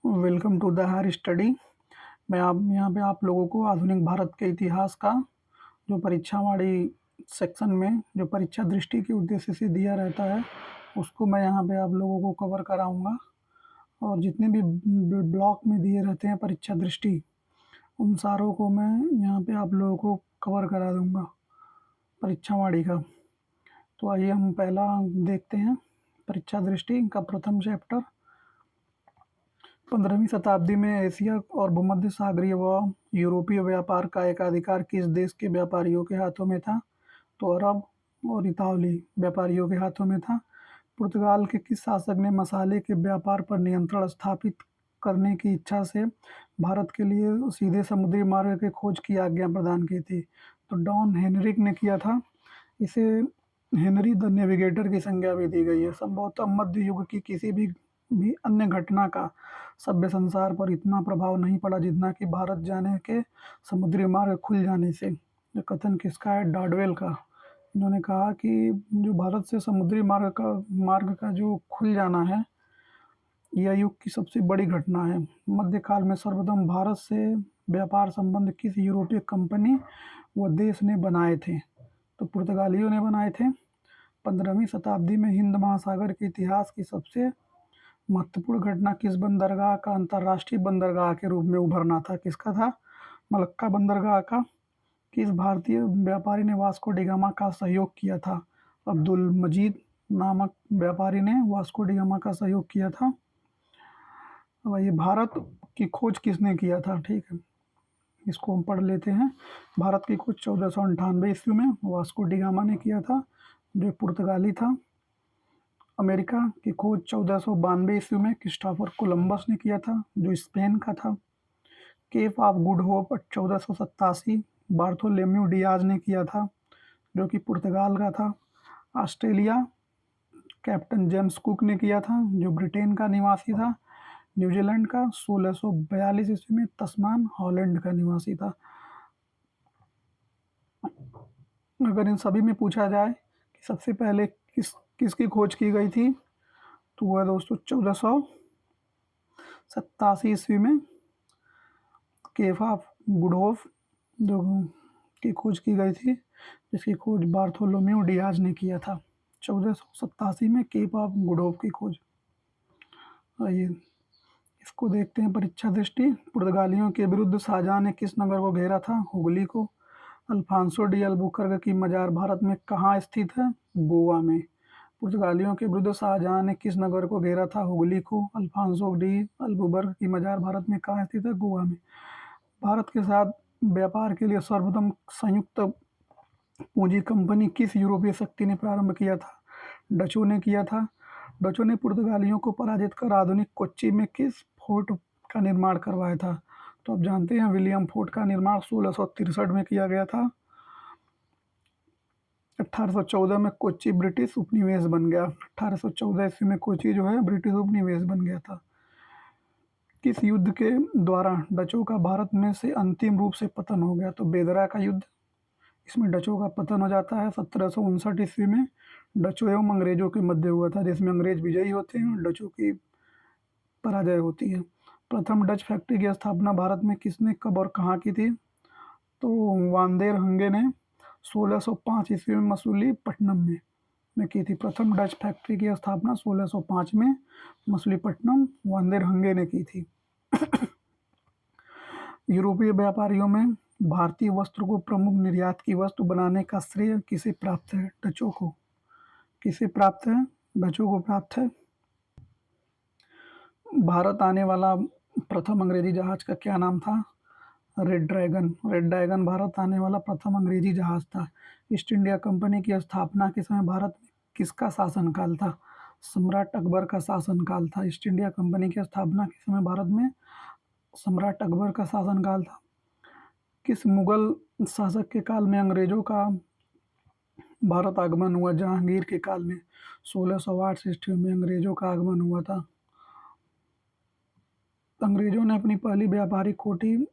Welcome to the higher study. मैं आप यहाँ पे आप लोगों को आधुनिक भारत के इतिहास का जो परीक्षावाड़ी सेक्शन में जो परीक्षा दृष्टि के उद्देश्य से दिया रहता है, उसको मैं यहाँ पे आप लोगों को कवर कराऊँगा। और जितने भी ब्लॉक में दिए रहते हैं परीक्षा दृष्टि, उन सारों को मैं यहाँ पे आप लोगों को कवर करा दूँगा परीक्षावाड़ी का। तो आइए हम पहला देखते हैं परीक्षा दृष्टि का प्रथम चैप्टर। 15वीं शताब्दी में एशिया और भूमध्य सागरीय व यूरोपीय व्यापार का एकाधिकार किस देश के व्यापारियों के हाथों में था? तो अरब और इतालवी व्यापारियों के हाथों में था। पुर्तगाल के किस शासक ने मसाले के व्यापार पर नियंत्रण स्थापित करने की इच्छा से भारत के लिए सीधे समुद्री मार्ग की खोज की आज्ञा प्रदान की थी? तो डॉन हेनरिक ने किया था। इसे हेनरी द नेविगेटर की संज्ञा भी दी गई है। संभवतः मध्य युग की किसी भी अन्य घटना का सभ्य संसार पर इतना प्रभाव नहीं पड़ा जितना कि भारत जाने के समुद्री मार्ग खुल जाने से। ये कथन किसका है? डॉडवेल का। इन्होंने कहा कि जो भारत से समुद्री मार्ग का जो खुल जाना है, यह युग की सबसे बड़ी घटना है। मध्यकाल में सर्वप्रथम भारत से व्यापार संबंध किस यूरोपीय कंपनी व देश ने बनाए थे? तो पुर्तगालियों ने बनाए थे। 15वीं शताब्दी में हिंद महासागर के इतिहास की सबसे महत्वपूर्ण घटना किस बंदरगाह का अंतर्राष्ट्रीय बंदरगाह के रूप में उभरना था? किसका था? मलक्का बंदरगाह का। किस भारतीय व्यापारी ने वास्को डी गामा का सहयोग किया था? अब्दुल मजीद नामक व्यापारी ने वास्को डी गामा का सहयोग किया था। अब ये भारत की खोज किसने किया था? ठीक है, इसको हम पढ़ लेते हैं। भारत की खोज 1498 ईस्वी में वास्को डी गामा ने किया था, जो पुर्तगाली था। अमेरिका की खोज 1492 ईस्वी में क्रिस्टोफर कोलंबस ने किया था, जो स्पेन का था। Cape of Good Hope 1487 Bartholomew Dias ने किया था, जो कि पुर्तगाल का था। ऑस्ट्रेलिया कैप्टन जेम्स कुक ने किया था, जो ब्रिटेन का निवासी था। न्यूजीलैंड का 1642 ईस्वी में तस्मान हॉलैंड का निवासी था। अगर इन सभी में पूछा जाए कि सबसे पहले किसकी खोज की गई थी, तो वह दोस्तों 1487 ईस्वी में केप ऑफ गुड होप जो की खोज की गई थी, जिसकी खोज बार्थोलोम्यू डियाज ने किया था 1487 में। केप ऑफ गुड होप की खोज। आइए इसको देखते हैं परीक्षा दृष्टि। पुर्तगालियों के विरुद्ध शाहजहां ने किस नगर को घेरा था? हुगली को। अल्फांसो डी अल्बुकर्क की मजार भारत में कहाँ स्थित है? गोवा में। पुर्तगालियों के विरुद्ध शाहजहां ने किस नगर को घेरा था? हुगली को। अल्फांसो डी अल्बुकर्क की मजार भारत में कहाँ स्थित है? गोवा में। भारत के साथ व्यापार के लिए सर्वप्रथम संयुक्त पूंजी कंपनी किस यूरोपीय शक्ति ने प्रारंभ किया था? डचों ने किया था। डचों ने पुर्तगालियों को पराजित कर आधुनिक कोच्चि में किस फोर्ट का निर्माण करवाया था? तो आप जानते हैं विलियम फोर्ट का निर्माण 1663 में किया गया था। 1814 में कोच्चि ब्रिटिश उपनिवेश बन गया। 1814 ईस्वी में कोच्चि जो है ब्रिटिश उपनिवेश बन गया था। किस युद्ध के द्वारा डचों का भारत में से अंतिम रूप से पतन हो गया? तो बेदरा का युद्ध। इसमें डचों का पतन हो जाता है। 1759 ईस्वी में डचों एवं अंग्रेजों के मध्य हुआ था, जिसमें अंग्रेज विजयी होते हैं और डचों की पराजय होती है। प्रथम डच फैक्ट्री की स्थापना भारत में किसने, कब और कहाँ की थी? तो वानदेर हंगे ने 1605 ईस्वी में मसूलीपट्टनम में की थी। प्रथम डच फैक्ट्री की स्थापना 1605 में मसूलीपट्टनम वानदेर हंगे ने की थी। यूरोपीय व्यापारियों में भारतीय वस्त्र को प्रमुख निर्यात की वस्तु बनाने का श्रेय किसे प्राप्त है? डचों को। किसे प्राप्त है? डचों को प्राप्त है। भारत आने वाला प्रथम अंग्रेजी जहाज का क्या नाम था? Red dragon. Red dragon Bharat आने वाला प्रथम अंग्रेजी जहाज था। ईस्ट इंडिया कंपनी की स्थापना के समय भारत में किसका शासनकाल था? सम्राट अकबर का शासनकाल था। ईस्ट इंडिया कंपनी की स्थापना के समय भारत में सम्राट अकबर का शासनकाल था। किस मुगल शासक के काल में अंग्रेजों का भारत आगमन हुआ? जहांगीर के काल में 1608 ईस्वी में अंग्रेजों का आगमन हुआ था। अंग्रेजों ने अपनी पहली व्यापारिक कोठी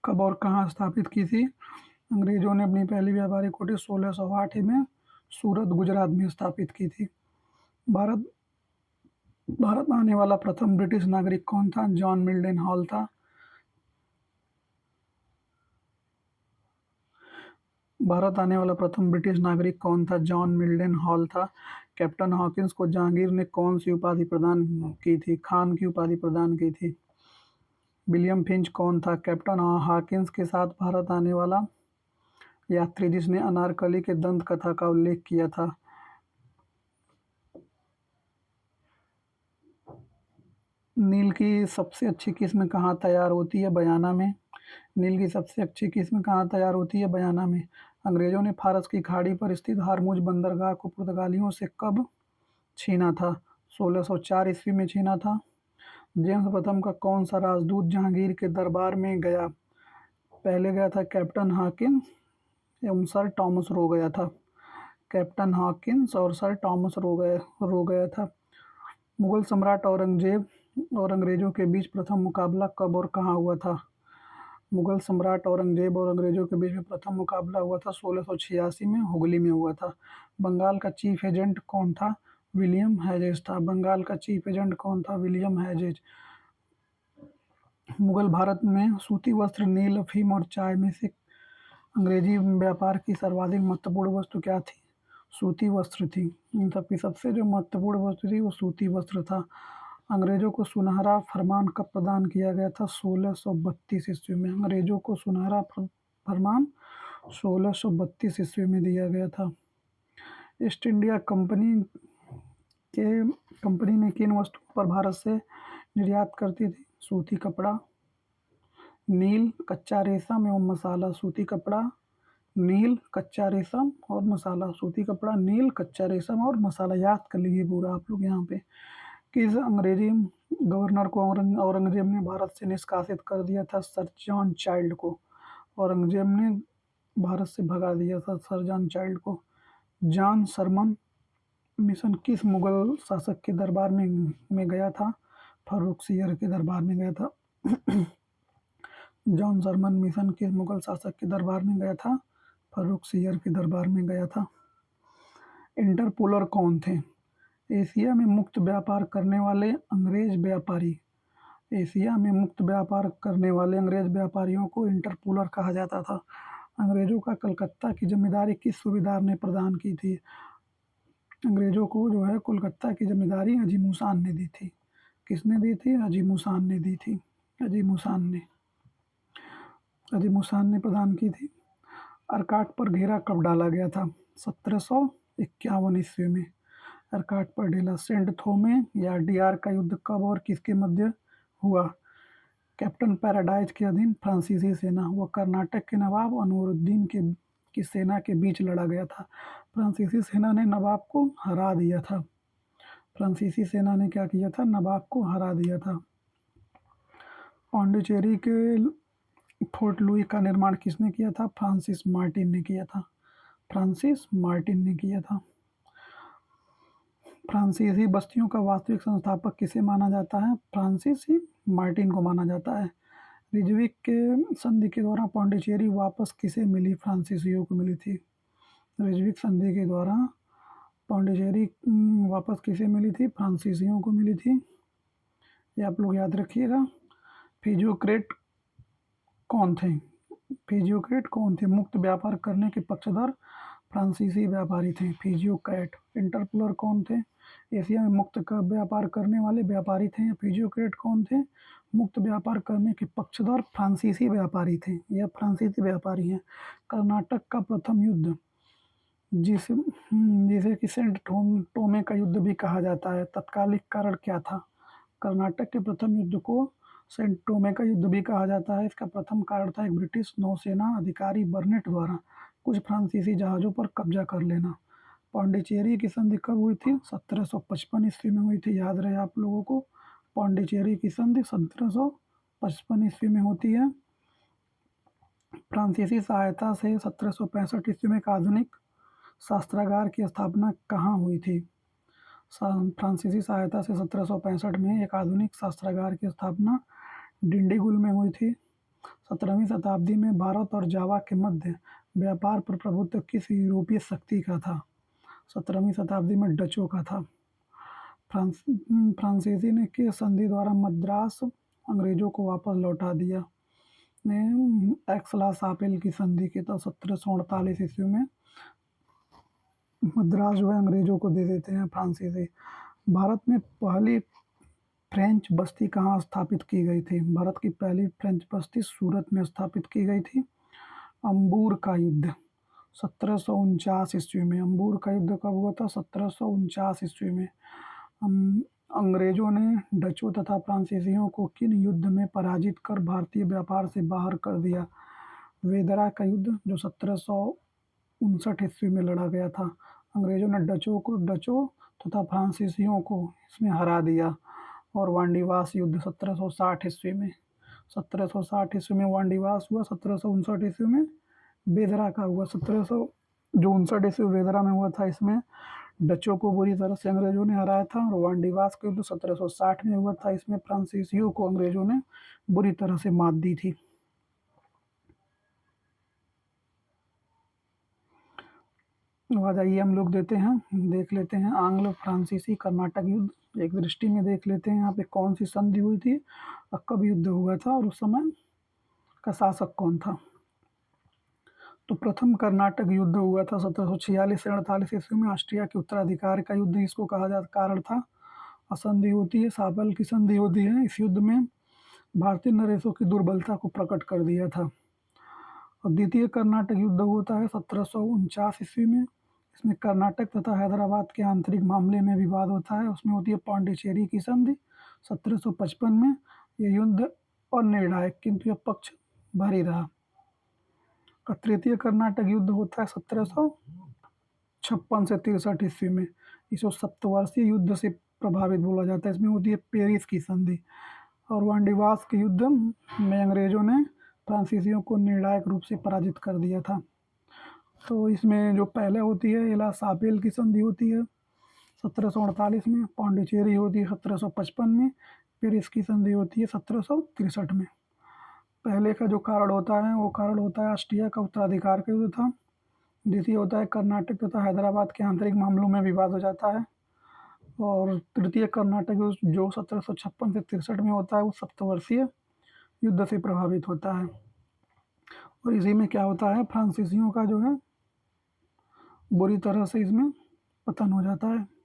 कब और कहाँ स्थापित की थी? अंग्रेजों ने अपनी पहली व्यापारिक कोठी 1608 में सूरत गुजरात में स्थापित की थी। भारत भारत आने वाला प्रथम ब्रिटिश नागरिक कौन था? जॉन मिल्डन हॉल था। भारत आने वाला प्रथम ब्रिटिश नागरिक कौन था? जॉन मिल्डन हॉल था। कैप्टन हॉकिंस को जहांगीर ने कौन सी उपाधि प्रदान की थी? खान की उपाधि प्रदान की थी। विलियम फिंच कौन था? कैप्टन हॉकिंस के साथ भारत आने वाला यात्री जिसने अनारकली के दंत कथा का उल्लेख किया था। नील की सबसे अच्छी किस्म कहाँ तैयार होती है? बयाना में। नील की सबसे अच्छी किस्म कहाँ तैयार होती है? बयाना में। अंग्रेजों ने फारस की खाड़ी पर स्थित हारमुज बंदरगाह को पुर्तगालियों से कब छीना था? 1604 ईस्वी में छीना था। जेम्स प्रथम का कौन सा राजदूत जहांगीर के दरबार में गया? पहले गया था कैप्टन हॉकिंस एवं सर टॉमस रो गया था। कैप्टन हॉकिंस और सर टॉमस रो गया था। मुगल सम्राट औरंगजेब और अंग्रेजों के बीच प्रथम मुकाबला कब और कहाँ हुआ था? मुगल सम्राट औरंगजेब और अंग्रेजों के बीच में प्रथम मुकाबला हुआ था 1686 में हुगली में हुआ था। बंगाल का चीफ एजेंट कौन था? विलियम हेजेज था। बंगाल का चीफ एजेंट कौन था? William hedges. मुगल भारत में सूती वस्त्र, नील, अफीम और चाय में से अंग्रेजी व्यापार की सर्वाधिक महत्वपूर्ण वस्तु क्या थी? सूती वस्त्र थी। इन सब की सबसे जो महत्वपूर्ण वस्तु थी वो सूती वस्त्र था। अंग्रेजों को सुनहरा फरमान कब प्रदान किया गया था? 1632 ईस्वी में। अंग्रेजों को सुनहरा फरमान 1632 ईस्वी में दिया गया था। ईस्ट इंडिया के कंपनी ने किन वस्तुओं पर भारत से निर्यात करती थी? सूती कपड़ा, नील, कच्चा रेशम एवं मसाला। सूती कपड़ा, नील, कच्चा रेशम और मसाला। सूती कपड़ा, नील, कच्चा रेशम और मसाला। याद कर लीजिए पूरा आप लोग यहाँ पे। किस अंग्रेजी गवर्नर को औरंगजेब ने भारत से निष्कासित कर दिया था? सर जॉन चाइल्ड को। औरंगजेब ने भारत से भगा दिया था सर जॉन चाइल्ड को। जॉन सरमन मिशन किस मुगल शासक के दरबार में गया था? फर्रुखसियर के दरबार में गया था। जॉन सरमन मिशन किस मुगल शासक के दरबार में गया था? फर्रुखसियर के दरबार में गया था। इंटरपोलर कौन थे? एशिया में मुक्त व्यापार करने वाले अंग्रेज व्यापारी। एशिया में मुक्त व्यापार करने वाले अंग्रेज व्यापारियों को इंटरपोलर कहा जाता था। अंग्रेजों का कलकत्ता की जमींदारी किस सूबेदार ने प्रदान की थी? अंग्रेजों को जो है कोलकाता की जमींदारी अजीमुसान ने दी थी। किसने दी थी? अजीमुसान ने दी थी। अजीमुसान ने प्रदान की थी। अर्काट पर घेरा कब डाला गया था? 1751 ईस्वी में अर्काट पर ढेला। सेंट थोमे या डीआर का युद्ध कब और किसके मध्य हुआ? कैप्टन पैराडाइज के अधीन फ्रांसीसी सेना व कर्नाटक के नवाब अनवरुद्दीन की सेना के बीच लड़ा गया था। फ्रांसीसी सेना ने नवाब को हरा दिया था। फ्रांसीसी सेना ने क्या किया था? नवाब को हरा दिया था। पांडिचेरी के फोर्ट लुई का निर्माण किसने किया था? फ्रांसिस मार्टिन ने किया था। फ्रांसिस मार्टिन ने किया था। फ्रांसीसी बस्तियों का वास्तविक संस्थापक किसे माना जाता है? फ्रांसिस ही मार्टिन को माना जाता है। रिजविक के संधि के द्वारा पांडिचेरी वापस किसे मिली? फ्रांसीसियों को मिली थी। रिजविक संधि के द्वारा पांडिचेरी वापस किसे मिली थी? फ्रांसीसियों को मिली थी। ये आप लोग याद रखिएगा। फिजियोक्रेट कौन थे? फिजियोक्रेट कौन थे? मुक्त व्यापार करने के पक्षधर फ्रांसीसी व्यापारी थे फिजियोक्रेट। इंटरपोलर कौन थे? एशिया में मुक्त व्यापार करने वाले व्यापारी थे। फिजियोक्रेट कौन थे? मुक्त व्यापार करने के पक्षधर फ्रांसीसी व्यापारी थे। यह फ्रांसीसी व्यापारी हैं। कर्नाटक का प्रथम युद्ध जिसे जिसे कि सेंट टोमे का युद्ध भी कहा जाता है, तत्कालिक कारण क्या था? कर्नाटक के प्रथम युद्ध को सेंट टोमे का युद्ध भी कहा जाता है। इसका प्रथम कारण था एक ब्रिटिश नौसेना अधिकारी बर्नेट द्वारा कुछ फ्रांसीसी जहाज़ों पर कब्जा कर लेना। पांडिचेरी की संधि कब हुई थी? 1755 ईस्वी में हुई थी। याद रहे आप लोगों को। पांडिचेरी की संधि 1755 ईस्वी में होती है। फ्रांसीसी सहायता से 1765 ईस्वी में एक आधुनिक शास्त्रागार की स्थापना कहाँ हुई थी? फ्रांसीसी सहायता से 1765 में एक आधुनिक शास्त्रागार की स्थापना डिंडीगुल में हुई थी। 17वीं शताब्दी में भारत और जावा के मध्य व्यापार पर प्रभुत्व किस यूरोपीय शक्ति का था? 17वीं शताब्दी में डचों का था। फ्रांसीसी ने किस संधि द्वारा मद्रास अंग्रेजों को वापस लौटा दिया? ने एक्सला-शापिल की संधि के तहत 1748 ईस्वी में मद्रास जो है अंग्रेजों को दे देते हैं फ्रांसीसी। भारत में पहली फ्रेंच बस्ती कहाँ स्थापित की गई थी? भारत की पहली फ्रेंच बस्ती सूरत में स्थापित की गई थी। अंबूर का युद्ध 1749 ईस्वी में। अंबूर का युद्ध कब हुआ था? 1749 ईस्वी में। अंग्रेजों ने डचों तथा फ्रांसीसियों को किन युद्ध में पराजित कर भारतीय व्यापार से बाहर कर दिया? वेदरा का युद्ध जो 1759 ईस्वी में लड़ा गया था। अंग्रेजों ने डचों तथा फ्रांसीसियों को इसमें हरा दिया। और वांडीवास युद्ध 1760 ईस्वी में। 1760 ईस्वी में वांडीवास हुआ। 1759 ईस्वी में बेदरा का हुआ। 1759 ईस्वी बेदरा में हुआ था, इसमें डचों को बुरी तरह से अंग्रेजों ने हराया था। और वांडीवास का युद्ध 1760 में हुआ था, इसमें फ्रांसीसियों को अंग्रेजों ने बुरी तरह से मात दी थी। आ जाइए हम लोग देख लेते हैं आंग्ल फ्रांसीसी कर्नाटक युद्ध। एक दृष्टि में देख लेते हैं यहाँ पे कौन सी संधि हुई थी और कब युद्ध हुआ था और उस समय का शासक कौन था। तो प्रथम कर्नाटक युद्ध हुआ था 1746 से 48 ईस्वी में। ऑस्ट्रिया के उत्तराधिकार का युद्ध इसको कहा जाता, कारण था। असंधि होती है, शापिल की संधि होती है। इस युद्ध में भारतीय नरेशों की दुर्बलता को प्रकट कर दिया था। और द्वितीय कर्नाटक युद्ध होता है 1749 ईस्वी में। इसमें कर्नाटक तथा हैदराबाद के आंतरिक मामले में विवाद होता है। उसमें होती है पांडिचेरी की संधि 1755 में। यह युद्ध अनिर्णायक किंतु यह पक्ष भारी रहा। और तृतीय कर्नाटक युद्ध होता है 1756 से 63 ईस्वी में। इसको सप्तवर्षीय युद्ध से प्रभावित बोला जाता है। इसमें होती है पेरिस की संधि। और वांडीवास के युद्ध में अंग्रेजों ने फ्रांसीसियों को निर्णायक रूप से पराजित कर दिया था। तो इसमें जो पहले होती है एला शापिल की संधि होती है 1748 में। पांडिचेरी होती है 1755 में। पेरिस की संधि होती है 1763 में। पहले का जो कारण होता है वो कारण होता है ऑस्ट्रिया का उत्तराधिकार का युद्ध था। द्वितीय होता है कर्नाटक तथा हैदराबाद के आंतरिक मामलों में विवाद हो जाता है। और तृतीय कर्नाटक युद्ध जो 1756 से 63 में होता है वो सप्तवर्षीय युद्ध से प्रभावित होता है। और इसी में क्या होता है, फ्रांसीसियों का जो है बुरी तरह से इसमें पतन हो जाता है।